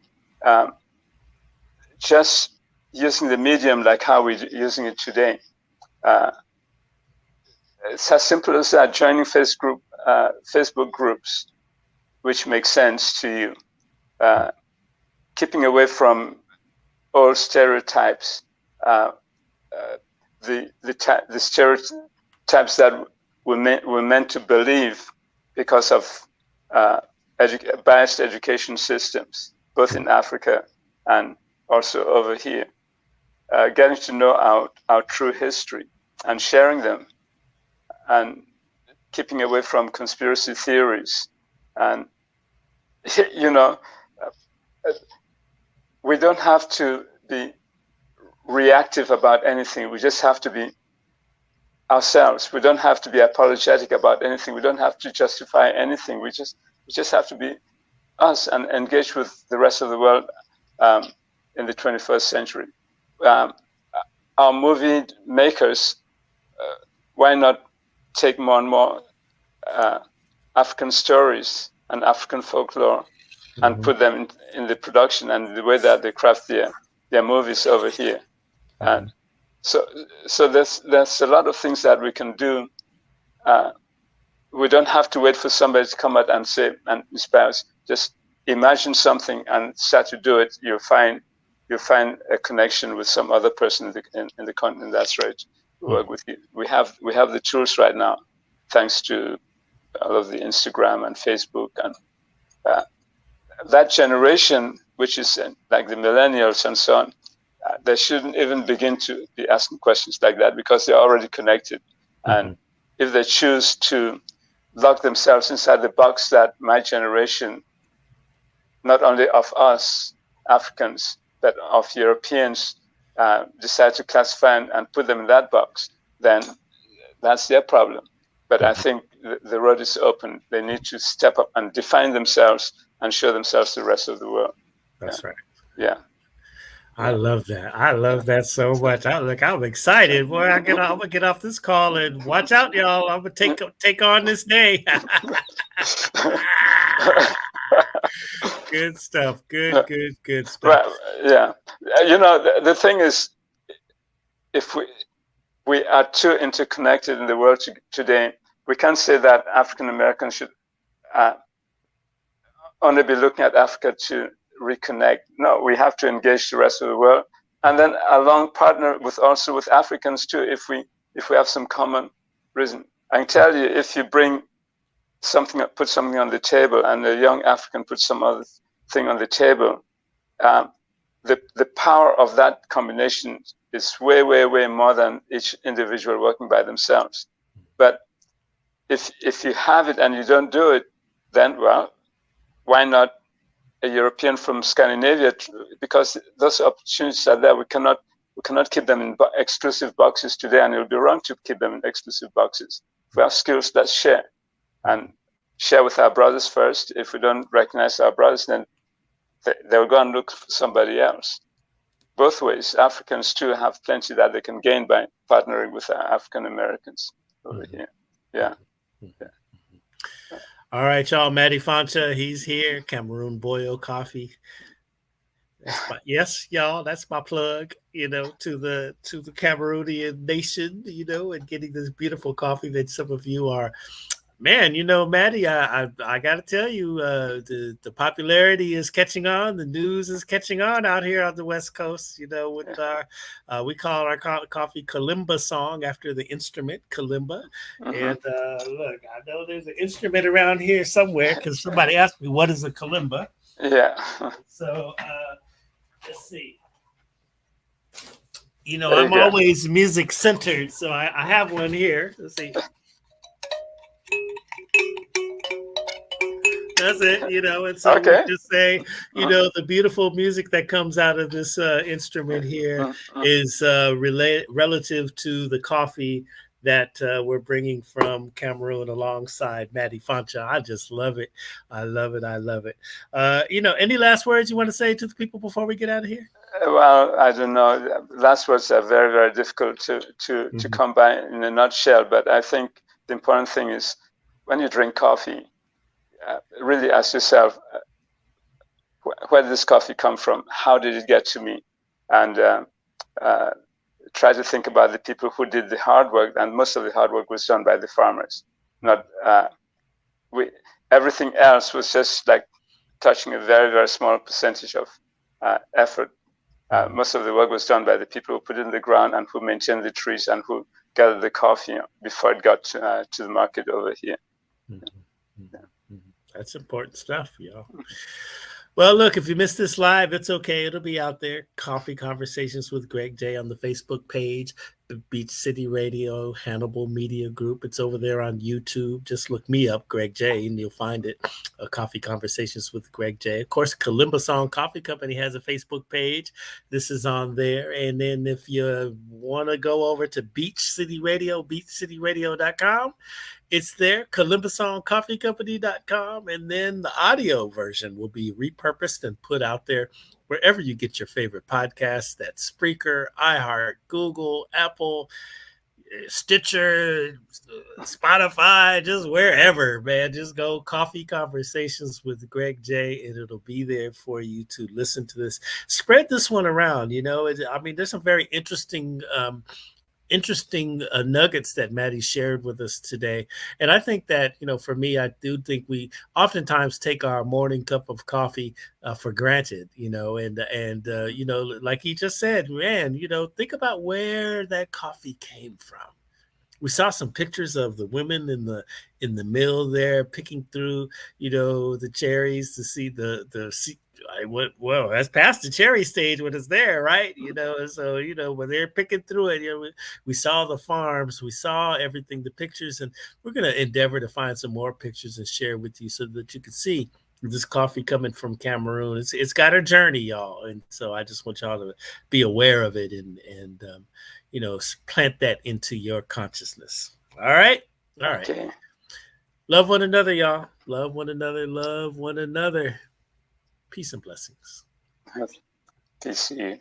just using the medium like how we're using it today. It's as simple as that, joining Facebook groups, which makes sense to you. Keeping away from old stereotypes, the stereotypes that we're meant to believe because of biased education systems, both in Africa and also over here. Getting to know our true history and sharing them, and keeping away from conspiracy theories. And, we don't have to be reactive about anything. We just have to be ourselves. We don't have to be apologetic about anything. We don't have to justify anything. We just have to be us and engage with the rest of the world in the 21st century. Our movie makers, why not take more and more African stories and African folklore and put them in the production and the way that they craft their movies over here. And so there's a lot of things that we can do. We don't have to wait for somebody to come out and say and inspire us. Just imagine something and start to do it. You'll find a connection with some other person in the continent that's ready to work with you. We have the tools right now, thanks to all of the Instagram and Facebook, and that generation, which is like the millennials and so on, they shouldn't even begin to be asking questions like that because they're already connected. And if they choose to lock themselves inside the box that my generation, not only of us Africans, but of Europeans, decide to classify and put them in that box, then that's their problem. But I think the road is open. They need to step up and define themselves and show themselves to the rest of the world. That's right. Yeah. I love that. I love that so much. I'm excited. Boy, I'm gonna get off this call and watch out, y'all. I'm gonna take on this day. Good stuff. Good stuff. Right. Yeah. The thing is, if we are too interconnected in the world today, we can't say that African Americans should only be looking at Africa to reconnect. No, we have to engage the rest of the world, and then along partner with Africans too. If we have some common reason, I can tell you, if you put something on the table, and a young African puts some other thing on the table, the power of that combination is way more than each individual working by themselves. But if you have it and you don't do it, then why not a European from Scandinavia? Because those opportunities are there. We cannot keep them in exclusive boxes today, and it would be wrong to keep them in exclusive boxes. If we have skills, let's share, and share with our brothers first. If we don't recognize our brothers, then they'll go and look for somebody else. Both ways. Africans too have plenty that they can gain by partnering with African Americans over here. Yeah. All right, y'all. Matti Foncha, he's here. Cameroon Boyo Coffee. Yes, y'all. That's my plug. To the Cameroonian nation. And getting this beautiful coffee that some of you are. Man, Matti, I got to tell you, the popularity is catching on. The news is catching on out here on the West Coast, with our, we call our coffee Kalimba song after the instrument Kalimba. And look, I know there's an instrument around here somewhere because somebody asked me, what is a Kalimba? Yeah. So let's see. I'm always music centered. So I have one here. Let's see. That's it, and so we just say, the beautiful music that comes out of this instrument here is relative to the coffee that we're bringing from Cameroon alongside Matti Foncha. I just love it. I love it. Any last words you want to say to the people before we get out of here? Well, I don't know. Last words are very, very difficult to come by in a nutshell, but I think the important thing is when you drink coffee, really ask yourself, where did this coffee come from? How did it get to me? And try to think about the people who did the hard work, and most of the hard work was done by the farmers. Not everything else was just like touching a very, very small percentage of effort. Most of the work was done by the people who put it in the ground and who maintained the trees and who gathered the coffee before it got to the market over here. That's important stuff, y'all. Well, look, if you missed this live, it's okay. It'll be out there. Coffee Conversations with Greg J on the Facebook page, the Beach City Radio, Hannibal Media Group. It's over there on YouTube. Just look me up, Greg J, and you'll find it. Coffee Conversations with Greg J. Of course, Kalimba Song Coffee Company has a Facebook page. This is on there. And then if you want to go over to Beach City Radio, beachcityradio.com, it's there, KalimbaSongCoffeeCompany.com, and then the audio version will be repurposed and put out there wherever you get your favorite podcasts. That's Spreaker, iHeart, Google, Apple, Stitcher, Spotify, just wherever, man. Just go Coffee Conversations with Greg J, and it'll be there for you to listen to this. Spread this one around. There's some very interesting nuggets that Matti shared with us today. And I think that, for me, I do think we oftentimes take our morning cup of coffee for granted, and like he just said, man, think about where that coffee came from. We saw some pictures of the women in the mill there picking through, the cherries to see well, that's past the cherry stage when it's there, right? So when they're picking through it, we saw the farms, we saw everything, the pictures, and we're going to endeavor to find some more pictures and share with you so that you can see This coffee coming from Cameroon, it's got a journey, y'all, and so I just want y'all to be aware of it and plant that into your consciousness. All right, all right. Okay. Love one another, y'all. Love one another. Love one another. Peace and blessings. Peace to you.